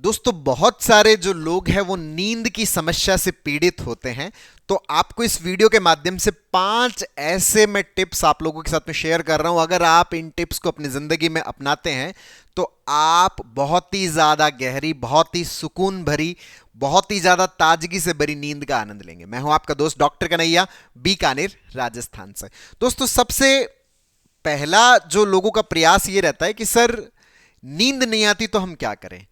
दोस्तों बहुत सारे जो लोग हैं वो नींद की समस्या से पीड़ित होते हैं। तो आपको इस वीडियो के माध्यम से 5 ऐसे मैं टिप्स आप लोगों के साथ में शेयर कर रहा हूं। अगर आप इन टिप्स को अपनी जिंदगी में अपनाते हैं तो आप बहुत ही ज्यादा गहरी, बहुत ही सुकून भरी, बहुत ही ज्यादा ताजगी से भरी नींद का आनंद लेंगे। मैं हूं आपका दोस्त डॉक्टर कन्हैया, बीकानेर, राजस्थान से। दोस्तों सबसे पहला जो लोगों का प्रयास ये रहता है कि सर नींद नहीं आती तो हम क्या करें।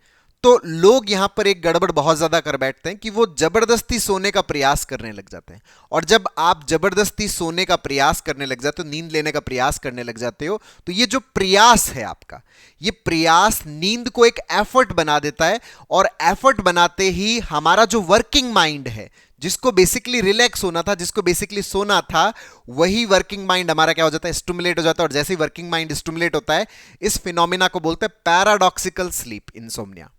तो लोग यहां पर एक गड़बड़ बहुत ज्यादा कर बैठते हैं कि वो जबरदस्ती सोने का प्रयास करने लग जाते हैं। और जब आप जबरदस्ती सोने का प्रयास करने लग जाते हो, नींद लेने का प्रयास करने लग जाते हो, तो ये जो प्रयास है आपका, ये प्रयास नींद को एक एफर्ट बना देता है। और एफर्ट बनाते ही हमारा जो वर्किंग माइंड है, जिसको बेसिकली रिलैक्स होना था, जिसको बेसिकली सोना था, वही वर्किंग माइंड हमारा क्या हो जाता है, स्टिमुलेट हो जाता है। और जैसे ही वर्किंग माइंड स्टिमुलेट होता है, इस फिनोमिना को बोलते हैं paradoxical sleep insomnia.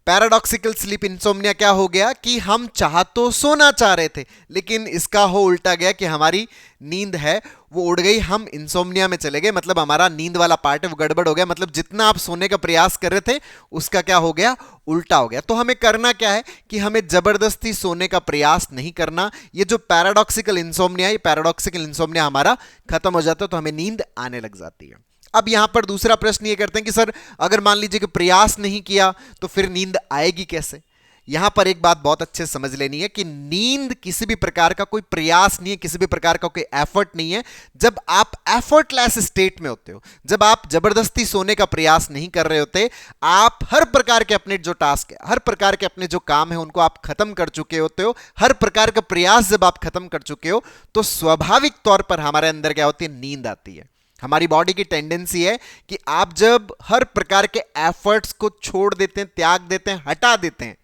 Paradoxical sleep insomnia क्या हो गया कि हम चाह तो सोना चाह रहे थे, लेकिन इसका हो उल्टा गया कि हमारी नींद है वो उड़ गई, हम इंसोम्निया में चले गए। मतलब हमारा नींद वाला पार्ट है वो गड़बड़ हो गया। मतलब जितना आप सोने का प्रयास कर रहे थे उसका क्या हो गया, उल्टा हो गया। तो हमें करना क्या है कि हमें जबरदस्ती सोने का प्रयास नहीं करना। ये जो पैराडॉक्सिकल इंसोम्निया है, ये पैराडॉक्सिकल इंसोम्निया हमारा खत्म हो जाता है, तो हमें नींद आने लग जाती है। अब यहां पर दूसरा प्रश्न ये करते हैं कि सर अगर मान लीजिए कि प्रयास नहीं किया तो फिर नींद आएगी कैसे। यहां पर एक बात बहुत अच्छे से समझ लेनी है कि नींद किसी भी प्रकार का कोई प्रयास नहीं है, किसी भी प्रकार का कोई एफर्ट नहीं है। जब आप एफर्टलेस स्टेट में होते हो, जब आप जबरदस्ती सोने का प्रयास नहीं कर रहे होते, आप हर प्रकार के अपने जो टास्क है, हर प्रकार के अपने जो काम है, उनको आप खत्म कर चुके होते हो, हर प्रकार का प्रयास जब आप खत्म कर चुके हो, तो स्वाभाविक तौर पर हमारे अंदर क्या होती है, नींद आती है। हमारी बॉडी की टेंडेंसी है कि आप जब हर प्रकार के एफर्ट्स को छोड़ देते हैं, त्याग देते हैं, हटा देते हैं,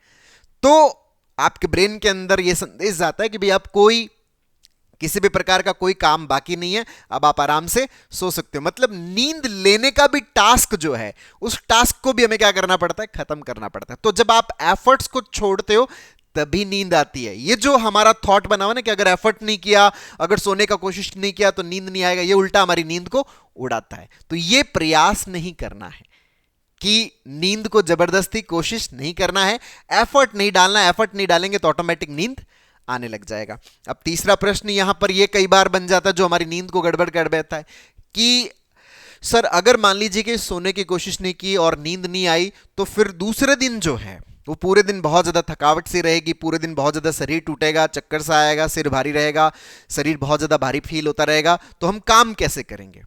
तो आपके ब्रेन के अंदर यह संदेश जाता है कि भाई आप कोई किसी भी प्रकार का कोई काम बाकी नहीं है, अब आप आराम से सो सकते हो। मतलब नींद लेने का भी टास्क जो है, उस टास्क को भी हमें क्या करना पड़ता है, खत्म करना पड़ता है। तो जब आप एफर्ट्स को छोड़ते हो तभी नींद आती है। ये जो हमारा थॉट बना हुआ ना कि अगर एफर्ट नहीं किया, अगर सोने का कोशिश नहीं किया तो नींद नहीं आएगा, ये उल्टा हमारी नींद को उड़ाता है। तो ये प्रयास नहीं करना है कि नींद को जबरदस्ती कोशिश नहीं करना है, एफर्ट नहीं डालना। एफर्ट नहीं डालेंगे तो ऑटोमेटिक नींद आने लग जाएगा। अब तीसरा प्रश्न यहां पर यह कई बार बन जाता है जो हमारी नींद को गड़बड़ कर देता है कि सर अगर मान लीजिए कि सोने की कोशिश नहीं की और नींद नहीं आई, तो फिर दूसरे दिन जो है वो पूरे दिन बहुत ज़्यादा थकावट सी रहेगी, पूरे दिन बहुत ज़्यादा शरीर टूटेगा, चक्कर सा आएगा, सिर भारी रहेगा, शरीर बहुत ज़्यादा भारी फील होता रहेगा, तो हम काम कैसे करेंगे।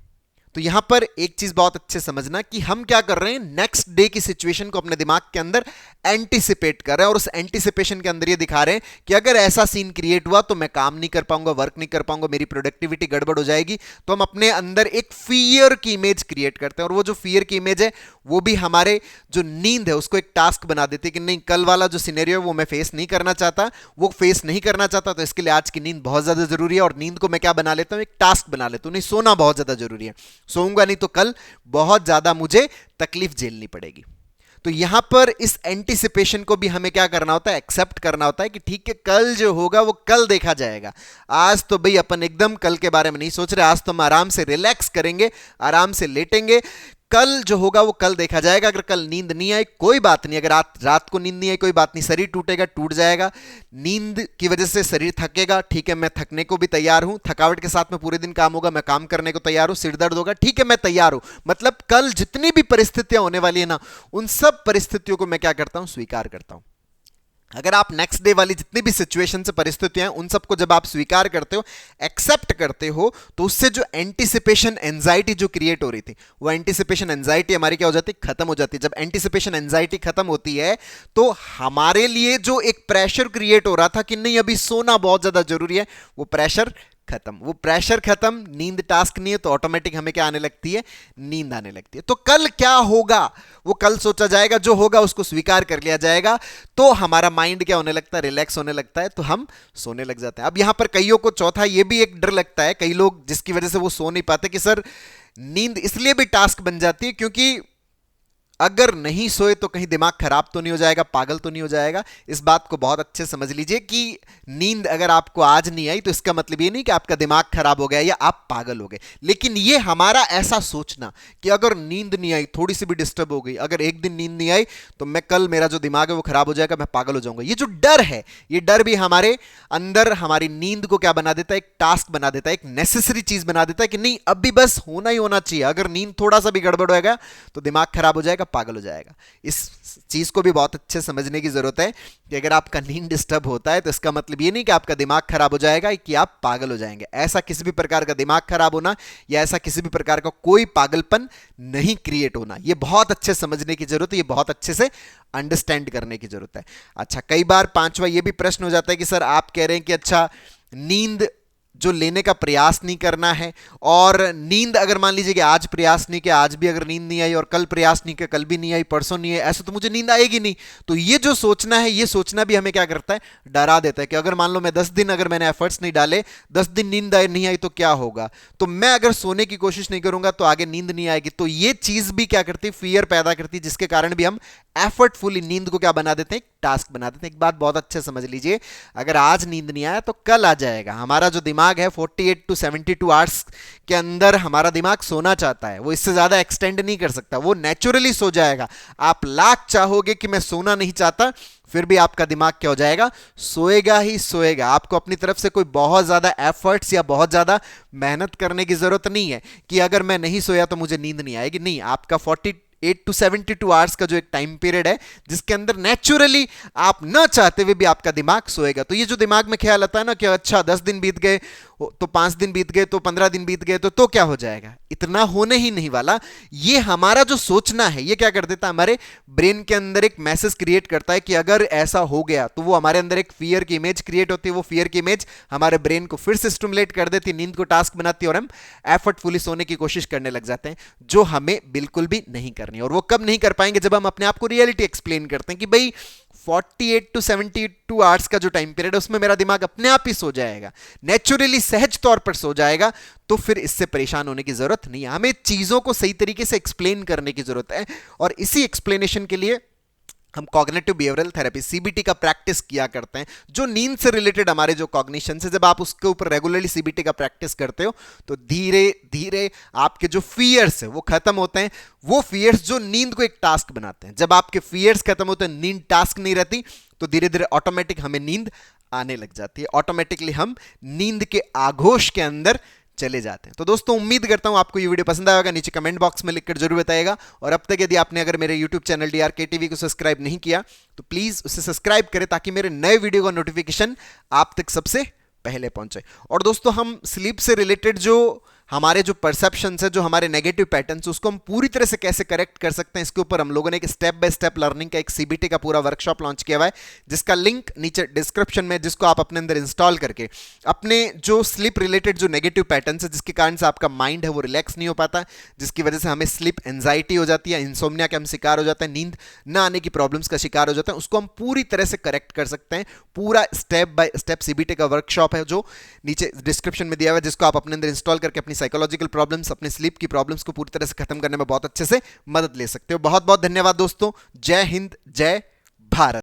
तो यहां पर एक चीज बहुत अच्छे समझना कि हम क्या कर रहे हैं, नेक्स्ट डे की सिचुएशन को अपने दिमाग के अंदर एंटीसिपेट कर रहे हैं। और उस एंटीसिपेशन के अंदर ये दिखा रहे हैं कि अगर ऐसा सीन क्रिएट हुआ तो मैं काम नहीं कर पाऊंगा, वर्क नहीं कर पाऊंगा, मेरी प्रोडक्टिविटी गड़बड़ हो जाएगी। तो हम अपने अंदर एक फियर की इमेज क्रिएट करते हैं, और वो जो फियर की इमेज है वो भी हमारे जो नींद है उसको एक टास्क बना देती है कि नहीं, कल वाला जो सिनेरियो है वो मैं फेस नहीं करना चाहता, वो फेस नहीं करना चाहता, तो इसके लिए आज की नींद बहुत ज्यादा जरूरी है। और नींद को मैं क्या बना लेता हूं, एक टास्क बना लेता हूं, नहीं सोना बहुत ज्यादा जरूरी है, सोऊंगा नहीं तो कल बहुत ज्यादा मुझे तकलीफ झेलनी पड़ेगी। तो यहां पर इस एंटीसिपेशन को भी हमें क्या करना होता है, एक्सेप्ट करना होता है कि ठीक है, कल जो होगा वो कल देखा जाएगा। आज तो भाई अपन एकदम कल के बारे में नहीं सोच रहे, आज तो हम आराम से रिलैक्स करेंगे, आराम से लेटेंगे, कल जो होगा वो कल देखा जाएगा। अगर कल नींद नहीं आई कोई बात नहीं, अगर रात को नींद नहीं आई कोई बात नहीं, शरीर टूटेगा, टूट जाएगा, नींद की वजह से शरीर थकेगा, ठीक है, मैं थकने को भी तैयार हूं, थकावट के साथ में पूरे दिन काम होगा, मैं काम करने को तैयार हूं, सिर दर्द होगा, ठीक है, मैं तैयार हूं। मतलब कल जितनी भी परिस्थितियां होने वाली है ना, उन सब परिस्थितियों को मैं क्या करता हूं, स्वीकार करता हूं। अगर आप नेक्स्ट डे वाली जितनी भी सिचुएशन से परिस्थितियां हैं उन सबको जब आप स्वीकार करते हो, एक्सेप्ट करते हो, तो उससे जो एंटीसिपेशन एंजाइटी जो क्रिएट हो रही थी, वो एंटीसिपेशन एंजाइटी हमारी क्या हो जाती है, खत्म हो जाती है। जब एंटीसिपेशन एंजाइटी खत्म होती है तो हमारे लिए जो एक प्रेशर क्रिएट हो रहा था कि नहीं अभी सोना बहुत ज्यादा जरूरी है, वो प्रेशर खत्म। वो प्रेशर खत्म, नींद टास्क नहीं है, तो ऑटोमेटिक हमें क्या आने लगती है, नींद आने लगती है। तो कल क्या होगा वो कल सोचा जाएगा, जो होगा उसको स्वीकार कर लिया जाएगा, तो हमारा माइंड क्या होने लगता है, रिलैक्स होने लगता है, तो हम सोने लग जाते हैं। अब यहां पर कईयों को चौथा ये भी एक डर लगता है, कई लोग जिसकी वजह से वो सो नहीं पाते कि सर नींद इसलिए भी टास्क बन जाती है क्योंकि अगर नहीं सोए तो कहीं दिमाग खराब तो नहीं हो जाएगा, पागल तो नहीं हो जाएगा। इस बात को बहुत अच्छे समझ लीजिए कि नींद अगर आपको आज नहीं आई तो इसका मतलब ये नहीं कि आपका दिमाग खराब हो गया या आप पागल हो गए, लेकिन ये हमारा ऐसा सोचना कि अगर नींद नहीं आई, थोड़ी सी भी डिस्टर्ब हो गई, अगर एक दिन नींद नहीं आई तो मैं कल, मेरा जो दिमाग है वो खराब हो जाएगा, मैं पागल हो जाऊंगा, ये जो डर है, ये डर भी हमारे अंदर हमारी नींद को क्या बना देता है, एक टास्क बना देता है, एक नेसेसरी चीज बना देता है कि नहीं अब भी बस होना ही होना चाहिए, अगर नींद थोड़ा सा भी गड़बड़ होएगा तो दिमाग खराब हो जाएगा, पागल हो जाएगा। इस चीज को भी बहुत अच्छे समझने की जरूरत है कि अगर आपका नींद डिस्टर्ब होता है तो इसका मतलब ये नहीं कि आपका दिमाग खराब हो जाएगा कि आप पागल हो जाएंगे। ऐसा किसी भी प्रकार का दिमाग खराब होना या ऐसा किसी भी प्रकार का कोई पागलपन नहीं क्रिएट होना, ये बहुत अच्छे समझने की जरूरत है, ये बहुत अच्छे से अंडरस्टैंड करने की जरूरत है। अच्छा, कई बार पांचवा ये भी प्रश्न हो जाता है कि सर आप कह रहे हैं कि अच्छा नींद जो लेने का प्रयास नहीं करना है, और नींद अगर मान लीजिए कि आज प्रयास नहीं किया, आज भी अगर नींद नहीं आई, और कल प्रयास नहीं किया, कल भी नहीं आई, परसों नहीं आई, ऐसा तो मुझे नींद आएगी नहीं। तो ये जो सोचना है, ये सोचना भी हमें क्या करता है, डरा देता है कि अगर मान लो मैं 10 दिन अगर मैंने एफर्ट्स नहीं डाले, 10 दिन नींद नहीं आई तो क्या होगा, तो मैं अगर सोने की कोशिश नहीं करूंगा तो आगे नींद नहीं आएगी। तो ये चीज भी क्या करती है, फियर पैदा करती है, जिसके कारण भी हम एफर्टफुली नींद को क्या बना देते हैं, टास्क बना देते हैं। एक बात बहुत अच्छे समझ लीजिए, अगर आज नींद नहीं आया तो कल आ जाएगा। हमारा जो दिमाग है 48 टू 72 आवर्स के अंदर हमारा दिमाग सोना चाहता है, वो इससे ज्यादा एक्सटेंड नहीं कर सकता, वो नेचुरली सो जाएगा। आप लाख चाहोगे कि मैं सोना नहीं चाहता, फिर भी आपका दिमाग क्या हो जाएगा, सोएगा ही सोएगा। आपको अपनी तरफ से कोई बहुत ज्यादा एफर्ट्स या बहुत ज्यादा मेहनत करने की जरूरत नहीं है कि अगर मैं नहीं सोया तो मुझे नींद नहीं आएगी। नहीं, आपका 48 टू 72 आवर्स का जो एक टाइम पीरियड है जिसके अंदर नेचुरली आप ना चाहते हुए भी आपका दिमाग सोएगा। तो ये जो दिमाग में ख्याल आता है ना कि अच्छा 10 दिन बीत गए तो 5 दिन बीत गए तो 15 दिन बीत गए तो क्या हो जाएगा, इतना होने ही नहीं वाला। ये हमारा जो सोचना है ये क्या कर देता है, हमारे ब्रेन के अंदर एक मैसेज क्रिएट करता है कि अगर ऐसा हो गया तो वो हमारे अंदर एक फियर की इमेज क्रिएट होती है। वो फियर की इमेज हमारे ब्रेन को फिर से स्टिमुलेट कर देती है, नींद को टास्क बनाती है और हम एफर्टफुली सोने की कोशिश करने लग जाते हैं, जो हमें बिल्कुल भी नहीं करनी। और वो कब नहीं कर पाएंगे, जब हम अपने आप को रियलिटी एक्सप्लेन करते हैं कि भाई 48 टू 72 आवर्स का जो टाइम पीरियड है उसमें मेरा दिमाग अपने आप ही सो जाएगा, नेचुरली सहज तौर पर सो जाएगा। तो फिर इससे परेशान होने की जरूरत नहीं है। हमें चीजों को सही तरीके से एक्सप्लेन करने की जरूरत है, और इसी एक्सप्लेनेशन के लिए हम कॉग्निटिव बिहेवियरल थेरेपी सीबीटी का प्रैक्टिस किया करते हैं। जो नींद से रिलेटेड हमारे जो कॉग्निशन है, जब आप उसके ऊपर रेगुलरली सीबीटी का प्रैक्टिस करते हो तो धीरे धीरे आपके जो फियर्स है वो खत्म होते हैं। वो फियर्स जो नींद को एक टास्क बनाते हैं, जब आपके फियर्स खत्म होते हैं, नींद टास्क नहीं रहती, तो धीरे धीरे ऑटोमेटिक हमें नींद आने लग जाती है। ऑटोमेटिकली हम नींद के आघोष के अंदर चले जाते हैं। तो दोस्तों उम्मीद करता हूं आपको ये वीडियो पसंद आएगा, नीचे कमेंट बॉक्स में लिखकर जरूर बताइएगा। और अब तक यदि आपने अगर मेरे YouTube चैनल DRK TV को सब्सक्राइब नहीं किया तो प्लीज उसे सब्सक्राइब करें ताकि मेरे नए वीडियो का नोटिफिकेशन आप तक सबसे पहले पहुंचे। और दोस्तों हम स्लीप से रिलेटेड जो हमारे जो परसेप्शंस है, जो हमारे नेगेटिव पैटर्न्स, उसको हम पूरी तरह से कैसे करेक्ट कर सकते हैं, इसके ऊपर हम लोगों ने एक स्टेप बाय स्टेप लर्निंग का एक सीबीटी का पूरा वर्कशॉप लॉन्च किया हुआ है, जिसका लिंक नीचे डिस्क्रिप्शन में, जिसको आप अपने अंदर इंस्टॉल करके अपने जो स्लीप रिलेटेड जो नेगेटिव पैटर्न्स है, जिसके कारण से आपका माइंड है वो रिलैक्स नहीं हो पाता, जिसकी वजह से हमें स्लीप एंजाइटी हो जाती है, इंसोम्निया के हम शिकार हो जाते हैं, नींद ना आने की प्रॉब्लम्स का शिकार हो जाते हैं, उसको हम पूरी तरह से करेक्ट कर सकते हैं। पूरा स्टेप बाय स्टेप सीबीटी का वर्कशॉप है जो नीचे डिस्क्रिप्शन में दिया हुआ है, जिसको आप अपने अंदर इंस्टॉल करके अपनी साइकोलॉजिकल प्रॉब्लम्स, अपने स्लीप की प्रॉब्लम्स को पूरी तरह से खत्म करने में बहुत अच्छे से मदद ले सकते हो। बहुत बहुत धन्यवाद दोस्तों। जय हिंद, जय भारत।